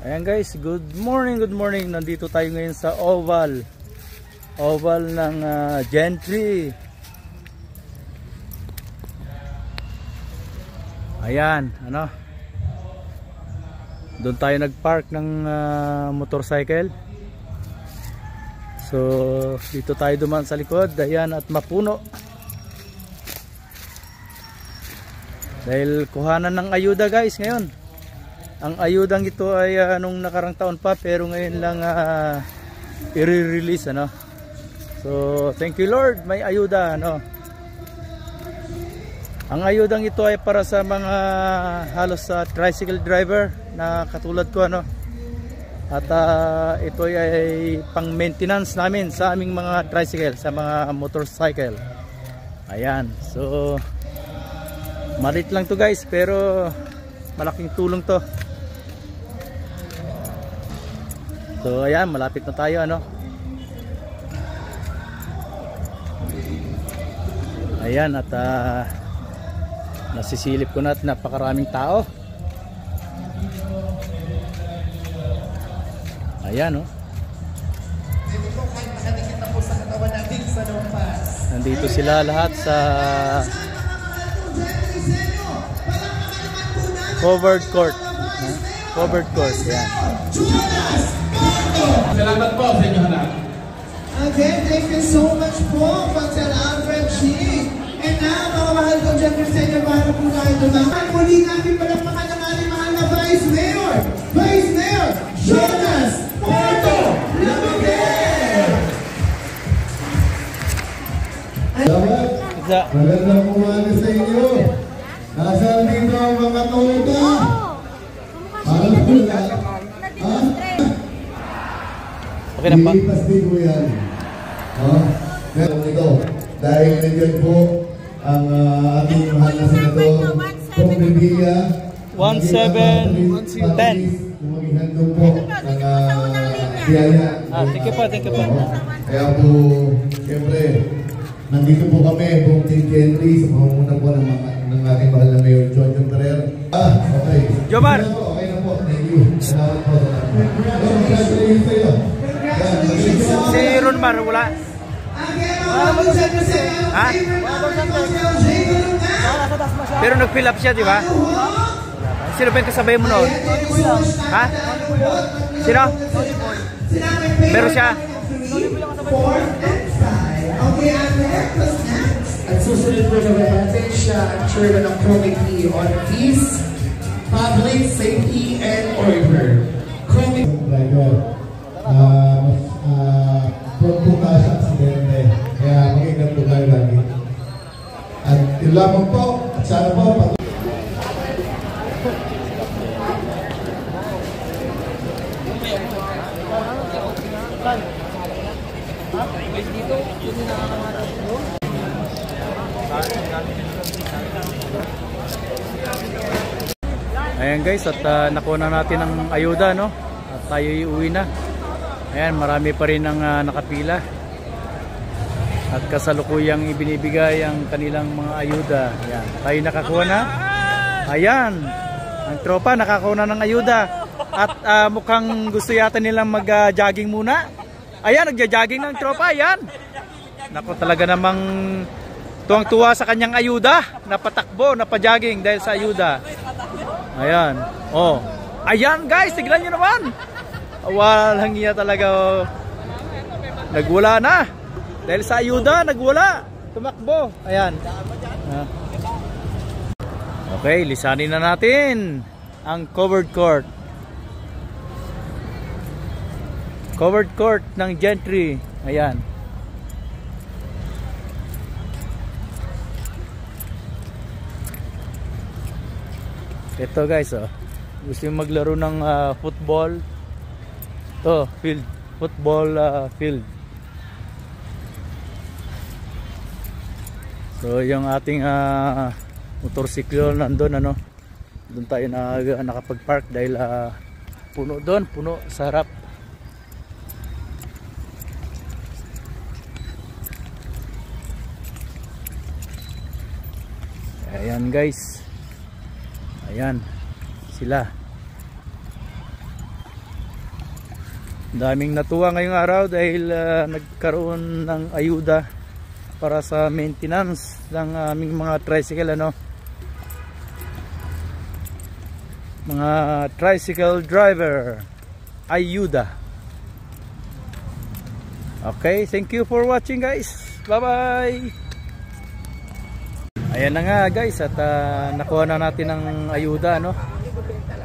Ayan guys, good morning. Nandito tayo ngayon sa oval ng Gentry. Ayan, ano, doon tayo nagpark ng motorcycle. So dito tayo dumaan sa likod. Ayan, at mapuno dahil kuhanan ng ayuda guys ngayon. Ang ayudang ito ay nung nakarang taon pa, pero ngayon lang i-release, ano. So thank you Lord, may ayuda, ano. Ang ayudang ito ay para sa mga halos sa tricycle driver na katulad ko, ano. At ito ay pang maintenance namin sa aming mga tricycle, sa mga motorcycle. Ayan, so malit lang to guys, pero malaking tulong to. So ayan, malapit na tayo, ano. Ayan, at nasisilip ko na at napakaraming tao. Ayan, oh. Nandito sila lahat sa covered court. Covered court, ayan. Salamat po sa inyo lahat. Again, thank you so much po, Pastor Alfred G. And now, mga mahal ko dyan, Cristiano, para po tayo dumaan. Muli natin palakpakan ng ating mahal na Vice Mayor, Jonas Porto Lamuguer! Magandang umaga sa inyo. Nasaan dito ang mga tauta? Okay na pa? Ilipas din po yan. Meron ito. Dahil nandiyan po ang ating mahal na senador, Pong Revilla. 1710. Maging handong po ng biyaya. Thank you pa. Kaya po, siyempre, nandito po kami, buong Team Gentry, sa pamumuno po ng ating mahal na Mayor John Ferrer. Okay. Jomar! Okay na po, thank you. Salamat po. Congratulations sa iyo. Si Ronmar, wala? Ha? Pero nag-fill up siya, di ba? Sino ba yung kasabay mo noon? Ha? Sino? Meron siya? At susunod po na natin siya ang chairman ng Committee on Peace, Public Safety and Order. Pagpunta sa aksidente. Kaya mag-ingat po tayo lagi. At yun lamang po. At sana po Ayan guys, at nakuha na natin ang ayuda, no? At tayo iuwi na. Ayan, marami pa rin ang nakapila. At kasalukuyang ibinibigay ang kanilang mga ayuda. Ayan, tayo nakakuha na. Ayan, ang tropa nakakuha na ng ayuda. At mukhang gusto yata nilang mag-jogging muna. Ayan, nagja-jogging ng tropa. Ayan, naku, talaga namang tuwang-tuwa sa kanyang ayuda. Napatakbo, napajogging dahil sa ayuda. Ayan, oh. Ayan guys, tignan nyo naman. Walang iya talaga, oh. Nagwala na. Dahil sa ayuda, nagwala. Tumakbo. Ayan. Okay, lisanin na natin ang covered court. Covered court ng Gentry. Ayan. Ito guys, oh. Gusto yung maglaro ng football. Ito, field. Football field. So yung ating motorsiklo nandun, ano. Doon tayo nakapag-park dahil puno doon, puno sa harap. Ayan guys. Ayan sila. Daming natuwa ngayong araw dahil nagkaroon ng ayuda para sa maintenance ng aming mga tricycle, ano. Mga tricycle driver, ayuda. Okay, thank you for watching, guys. Bye bye. Ayan na nga, guys, at nakuha na natin ng ayuda, no.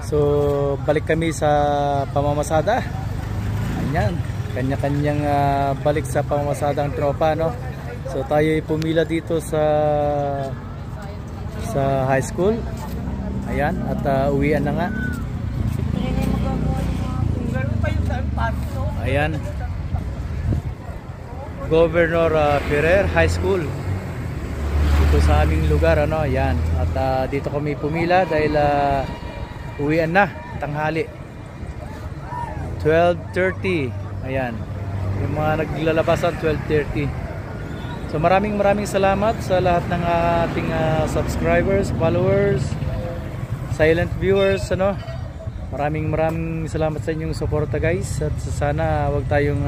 So balik kami sa pamamasada. Ayan, kanya-kanyang balik sa pamamasada ang tropa, no. So tayo pumila dito sa high school. Ayan, at uwian na nga. Ayan, Governor Ferrer High School dito sa aming lugar, ano. Ayan, at dito kami pumila dahil uwian na, tanghali 12:30. Ayan, yung mga naglalabasan 12:30. So maraming salamat sa lahat ng ating subscribers, followers, silent viewers, ano. Maraming salamat sa inyong suporta, guys, at sana wag tayong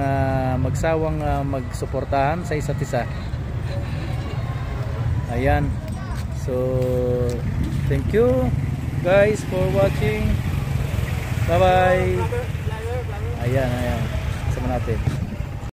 magsawang magsuportahan sa isa't isa. Ayan, so thank you, guys, for watching. Bye bye. Ayan, sama natin.